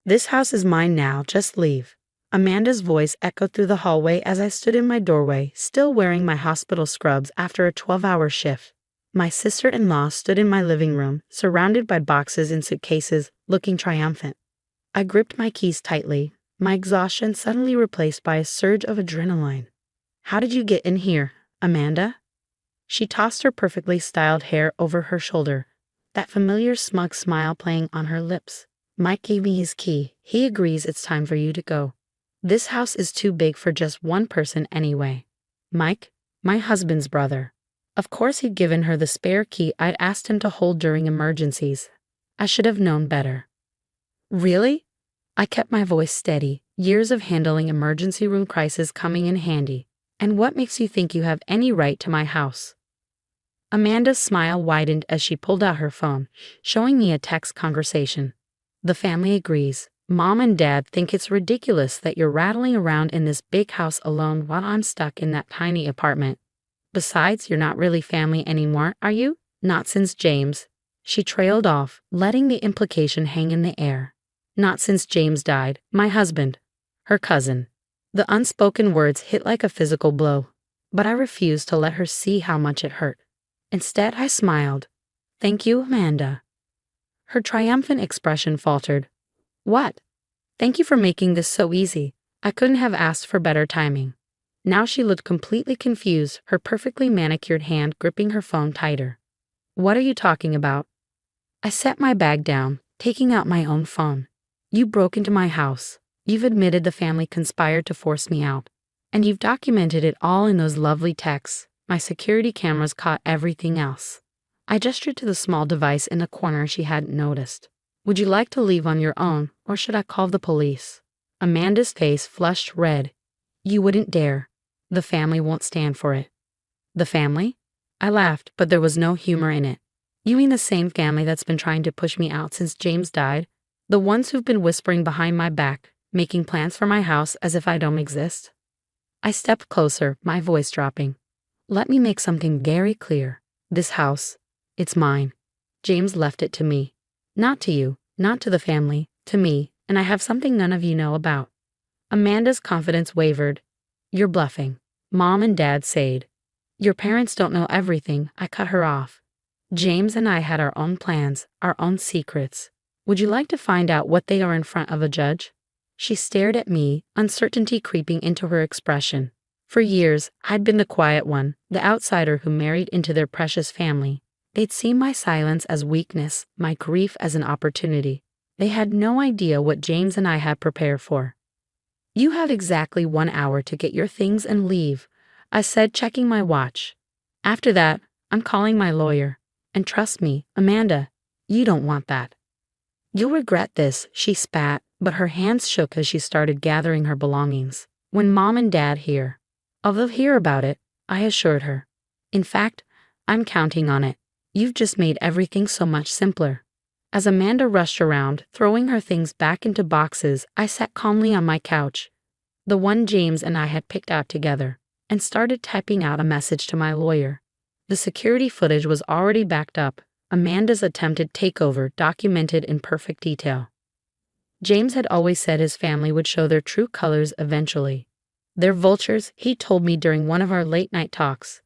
This house is mine now, just leave. Amanda's voice echoed through the hallway as I stood in my doorway, still wearing my hospital scrubs after a 12-hour shift. My sister-in-law stood in my living room, surrounded by boxes and suitcases, looking triumphant. I gripped my keys tightly, my exhaustion suddenly replaced by a surge of adrenaline. "How did you get in here, Amanda?" She tossed her perfectly styled hair over her shoulder, that familiar smug smile playing on her lips. "Mike gave me his key. He agrees it's time for you to go. This house is too big for just one person anyway." Mike, my husband's brother. Of course he'd given her the spare key I'd asked him to hold during emergencies. I should have known better. "Really?" I kept my voice steady, years of handling emergency room crises coming in handy. "And what makes you think you have any right to my house?" Amanda's smile widened as she pulled out her phone, showing me a text conversation. "The family agrees. Mom and Dad think it's ridiculous that you're rattling around in this big house alone while I'm stuck in that tiny apartment. Besides, you're not really family anymore, are you? Not since James." She trailed off, letting the implication hang in the air. "Not since James died, my husband. Her cousin." The unspoken words hit like a physical blow, but I refused to let her see how much it hurt. Instead, I smiled. "Thank you, Amanda." Her triumphant expression faltered. "What?" "Thank you for making this so easy. I couldn't have asked for better timing." Now she looked completely confused, her perfectly manicured hand gripping her phone tighter. "What are you talking about?" I set my bag down, taking out my own phone. "You broke into my house. You've admitted the family conspired to force me out. And you've documented it all in those lovely texts. My security cameras caught everything else." I gestured to the small device in the corner she hadn't noticed. "Would you like to leave on your own, or should I call the police?" Amanda's face flushed red. "You wouldn't dare. The family won't stand for it." "The family?" I laughed, but there was no humor in it. "You mean the same family that's been trying to push me out since James died? The ones who've been whispering behind my back, making plans for my house as if I don't exist?" I stepped closer, my voice dropping. "Let me make something very clear. This house, it's mine. James left it to me. Not to you, not to the family, to me, and I have something none of you know about." Amanda's confidence wavered. "You're bluffing. Mom and Dad said. Your parents don't know everything." I cut her off. "James and I had our own plans, our own secrets. Would you like to find out what they are in front of a judge?" She stared at me, uncertainty creeping into her expression. For years, I'd been the quiet one, the outsider who married into their precious family. They'd seen my silence as weakness, my grief as an opportunity. They had no idea what James and I had prepared for. "You have exactly 1 hour to get your things and leave," I said, checking my watch. "After that, I'm calling my lawyer. And trust me, Amanda, you don't want that." "You'll regret this," she spat, but her hands shook as she started gathering her belongings. "When Mom and Dad hear." "Oh, they'll hear about it," I assured her. "In fact, I'm counting on it. You've just made everything so much simpler." As Amanda rushed around, throwing her things back into boxes, I sat calmly on my couch, the one James and I had picked out together, and started typing out a message to my lawyer. The security footage was already backed up, Amanda's attempted takeover documented in perfect detail. James had always said his family would show their true colors eventually. "They're vultures," he told me during one of our late-night talks.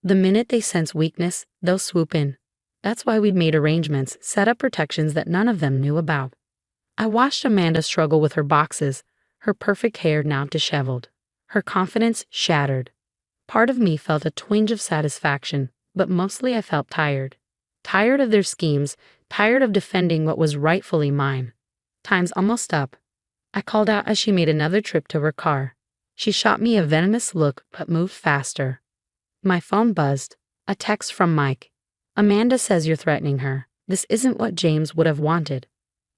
"The minute they sense weakness, they'll swoop in." That's why we'd made arrangements, set up protections that none of them knew about. I watched Amanda struggle with her boxes, her perfect hair now disheveled, her confidence shattered. Part of me felt a twinge of satisfaction, but mostly I felt tired. Tired of their schemes, tired of defending what was rightfully mine. "Time's almost up," I called out as she made another trip to her car. She shot me a venomous look but moved faster. My phone buzzed. A text from Mike. "Amanda says you're threatening her. This isn't what James would have wanted."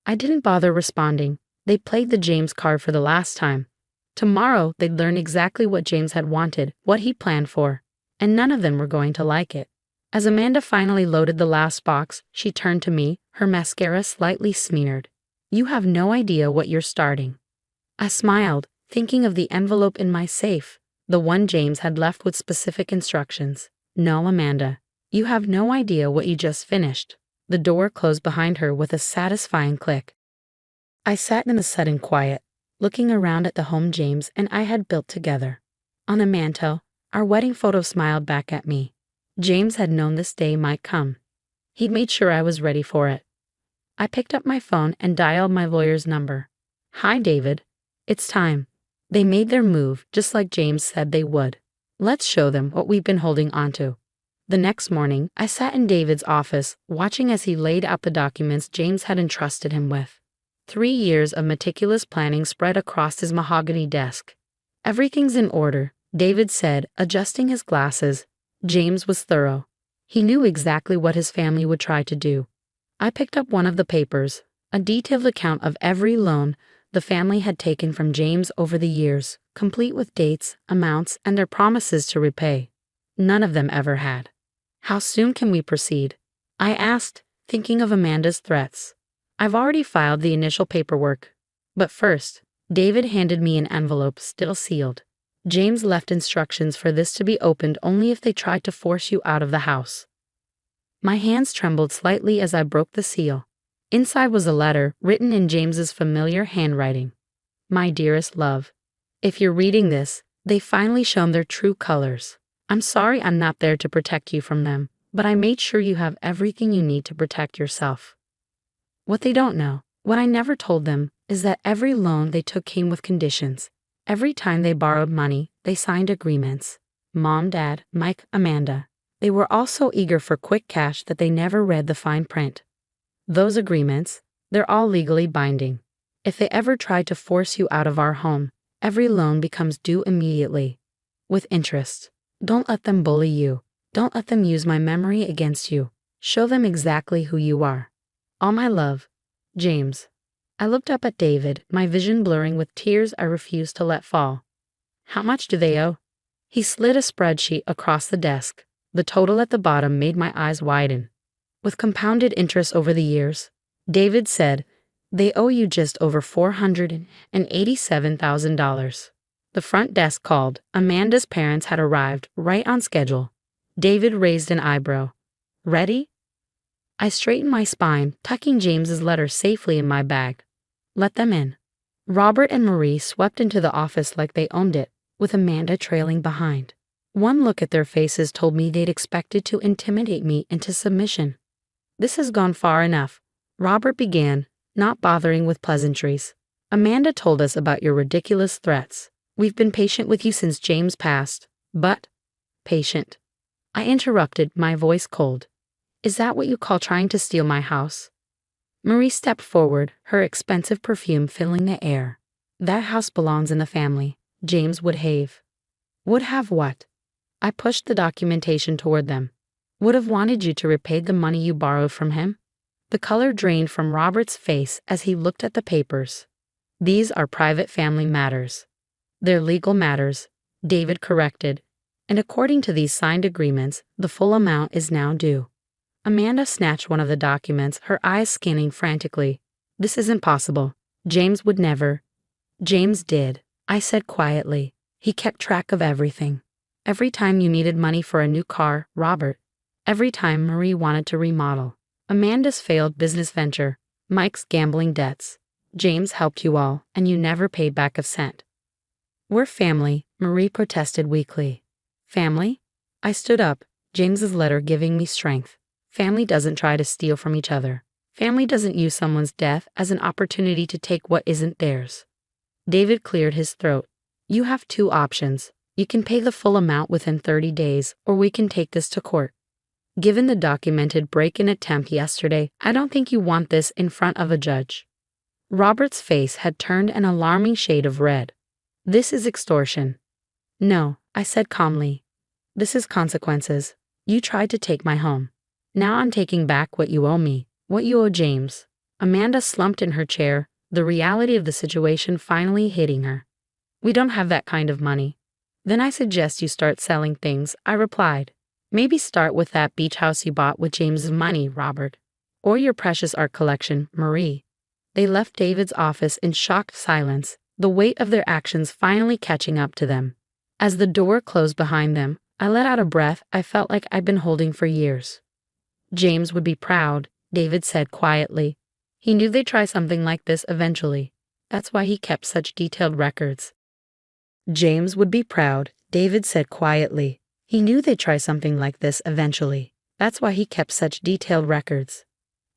I didn't bother responding. They played the James card for the last time. Tomorrow they'd learn exactly what James had wanted, what he planned for, and none of them were going to like it. As Amanda finally loaded the last box, she turned to me, her mascara slightly smeared. "You have no idea what you're starting." I smiled, thinking of the envelope in my safe, the one James had left with specific instructions. "No, Amanda, you have no idea what you just finished." The door closed behind her with a satisfying click. I sat in the sudden quiet, looking around at the home James and I had built together. On the mantel, our wedding photo smiled back at me. James had known this day might come. He'd made sure I was ready for it. I picked up my phone and dialed my lawyer's number. "Hi, David. It's time. They made their move, just like James said they would. Let's show them what we've been holding onto." The next morning, I sat in David's office, watching as he laid out the documents James had entrusted him with. 3 years of meticulous planning spread across his mahogany desk. "Everything's in order," David said, adjusting his glasses. James was thorough. He knew exactly what his family would try to do. I picked up one of the papers, a detailed account of every loan the family had taken from James over the years, complete with dates, amounts, and their promises to repay. None of them ever had. "How soon can we proceed?" I asked, thinking of Amanda's threats. "I've already filed the initial paperwork. But first," David handed me an envelope still sealed. "James left instructions for this to be opened only if they tried to force you out of the house." My hands trembled slightly as I broke the seal. Inside was a letter written in James's familiar handwriting. "My dearest love, if you're reading this, they've finally shown their true colors. I'm sorry I'm not there to protect you from them, but I made sure you have everything you need to protect yourself. What they don't know, what I never told them, is that every loan they took came with conditions. Every time they borrowed money, they signed agreements. Mom, Dad, Mike, Amanda. They were all so eager for quick cash that they never read the fine print. Those agreements, they're all legally binding. If they ever tried to force you out of our home, every loan becomes due immediately, with interest. Don't let them bully you. Don't let them use my memory against you. Show them exactly who you are. All my love, James." I looked up at David, my vision blurring with tears I refused to let fall. "How much do they owe?" He slid a spreadsheet across the desk. The total at the bottom made my eyes widen. "With compounded interest over the years," David said, "they owe you just over $487,000. The front desk called. Amanda's parents had arrived, right on schedule. David raised an eyebrow. "Ready?" I straightened my spine, tucking James's letter safely in my bag. "Let them in." Robert and Marie swept into the office like they owned it, with Amanda trailing behind. One look at their faces told me they'd expected to intimidate me into submission. "This has gone far enough," Robert began, not bothering with pleasantries. "Amanda told us about your ridiculous threats. We've been patient with you since James passed, but—" "Patient?" I interrupted, my voice cold. "Is that what you call trying to steal my house?" Marie stepped forward, her expensive perfume filling the air. "That house belongs in the family. James would have." "Would have what?" I pushed the documentation toward them. "Would have wanted you to repay the money you borrowed from him." The color drained from Robert's face as he looked at the papers. "These are private family matters." "They're legal matters," David corrected. "And according to these signed agreements, the full amount is now due." Amanda snatched one of the documents, her eyes scanning frantically. "This isn't possible. James would never." "James did," I said quietly. "He kept track of everything. Every time you needed money for a new car, Robert. Every time Marie wanted to remodel. Amanda's failed business venture. Mike's gambling debts. James helped you all, and you never paid back a cent." "We're family," Marie protested weakly. "Family?" I stood up, James's letter giving me strength. "Family doesn't try to steal from each other. Family doesn't use someone's death as an opportunity to take what isn't theirs." David cleared his throat. "You have 2 options. You can pay the full amount within 30 days, or we can take this to court. Given the documented break-in attempt yesterday, I don't think you want this in front of a judge." Robert's face had turned an alarming shade of red. "This is extortion." "No," I said calmly. "This is consequences. You tried to take my home. Now I'm taking back what you owe me, what you owe James." Amanda slumped in her chair, the reality of the situation finally hitting her. "We don't have that kind of money." "Then I suggest you start selling things," I replied. "Maybe start with that beach house you bought with James's money, Robert. Or your precious art collection, Marie." They left David's office in shocked silence, the weight of their actions finally catching up to them. As the door closed behind them, I let out a breath I felt like I'd been holding for years. "James would be proud," David said quietly. He knew they'd try something like this eventually. That's why he kept such detailed records. James would be proud, David said quietly. He knew they'd try something like this eventually. That's why he kept such detailed records.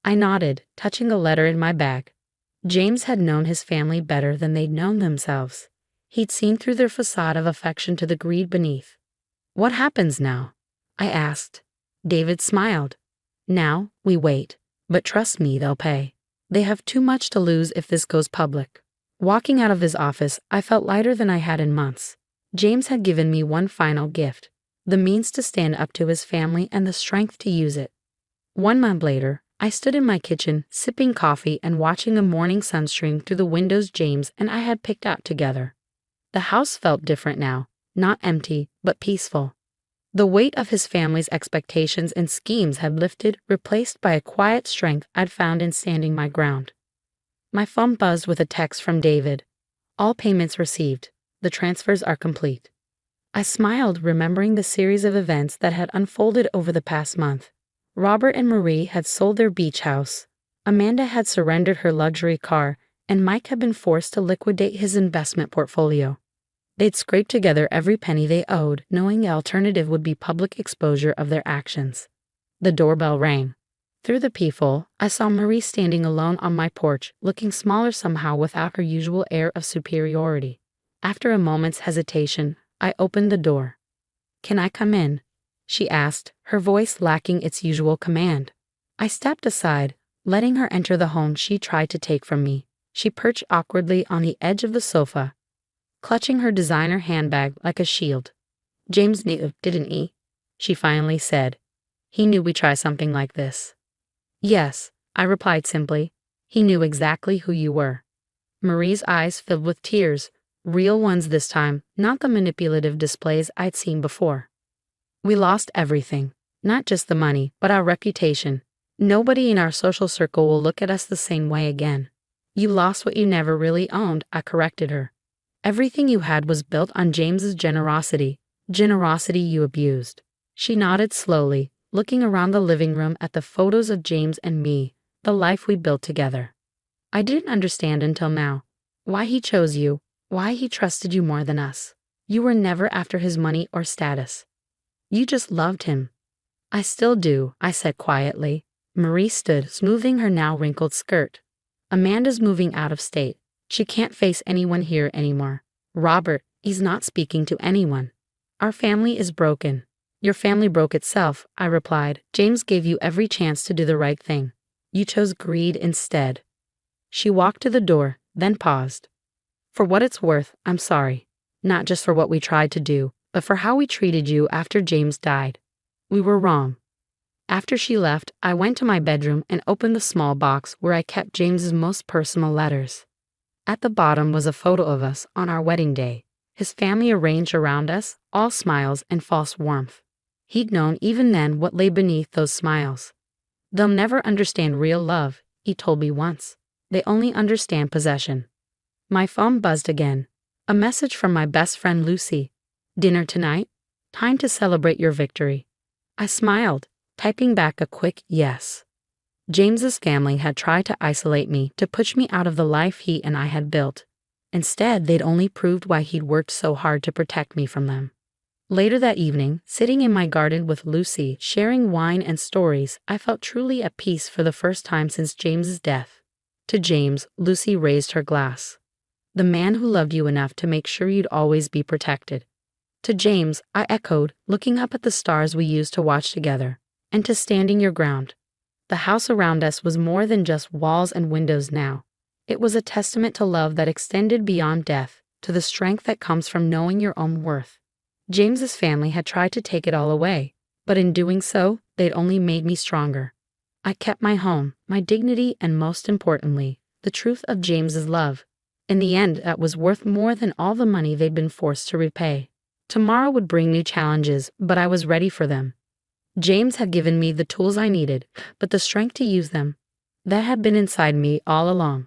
I nodded, touching a letter in my bag. James had known his family better than they'd known themselves. He'd seen through their facade of affection to the greed beneath. What happens now? I asked. David smiled. Now, we wait. But trust me, they'll pay. They have too much to lose if this goes public. Walking out of his office, I felt lighter than I had in months. James had given me one final gift, the means to stand up to his family and the strength to use it. 1 month later, I stood in my kitchen, sipping coffee and watching a morning sun stream through the windows James and I had picked out together. The house felt different now, not empty, but peaceful. The weight of his family's expectations and schemes had lifted, replaced by a quiet strength I'd found in standing my ground. My phone buzzed with a text from David. All payments received. The transfers are complete. I smiled, remembering the series of events that had unfolded over the past month. Robert and Marie had sold their beach house. Amanda had surrendered her luxury car, and Mike had been forced to liquidate his investment portfolio. They'd scraped together every penny they owed, knowing the alternative would be public exposure of their actions. The doorbell rang. Through the peephole, I saw Marie standing alone on my porch, looking smaller somehow without her usual air of superiority. After a moment's hesitation, I opened the door. "Can I come in?" she asked, her voice lacking its usual command. I stepped aside, letting her enter the home she tried to take from me. She perched awkwardly on the edge of the sofa, clutching her designer handbag like a shield. "James knew, didn't he?" she finally said. "He knew we'd try something like this." "Yes," I replied simply. "He knew exactly who you were." Marie's eyes filled with tears, real ones this time, not the manipulative displays I'd seen before. "We lost everything, not just the money, but our reputation. Nobody in our social circle will look at us the same way again." "You lost what you never really owned," I corrected her. "Everything you had was built on James's generosity you abused." She nodded slowly, looking around the living room at the photos of James and me, the life we built together. "I didn't understand until now. Why he chose you, why he trusted you more than us. You were never after his money or status. You just loved him." "I still do," I said quietly. Marie stood, smoothing her now wrinkled skirt. "Amanda's moving out of state. She can't face anyone here anymore. Robert, he's not speaking to anyone. Our family is broken." "Your family broke itself," I replied. "James gave you every chance to do the right thing. You chose greed instead." She walked to the door, then paused. "For what it's worth, I'm sorry. Not just for what we tried to do, but for how we treated you after James died. We were wrong." After she left, I went to my bedroom and opened the small box where I kept James's most personal letters. At the bottom was a photo of us on our wedding day, his family arranged around us, all smiles and false warmth. He'd known even then what lay beneath those smiles. "They'll never understand real love," he told me once. "They only understand possession." My phone buzzed again. A message from my best friend Lucy. "Dinner tonight? Time to celebrate your victory." I smiled, typing back a quick yes. James's family had tried to isolate me, to push me out of the life he and I had built. Instead, they'd only proved why he'd worked so hard to protect me from them. Later that evening, sitting in my garden with Lucy, sharing wine and stories, I felt truly at peace for the first time since James's death. To James, Lucy raised her glass. "The man who loved you enough to make sure you'd always be protected." To James, I echoed, looking up at the stars we used to watch together. "And to standing your ground." The house around us was more than just walls and windows now. It was a testament to love that extended beyond death, to the strength that comes from knowing your own worth. James's family had tried to take it all away, but in doing so, they'd only made me stronger. I kept my home, my dignity, and most importantly, the truth of James's love. In the end, that was worth more than all the money they'd been forced to repay. Tomorrow would bring new challenges, but I was ready for them. James had given me the tools I needed, but the strength to use them, that had been inside me all along.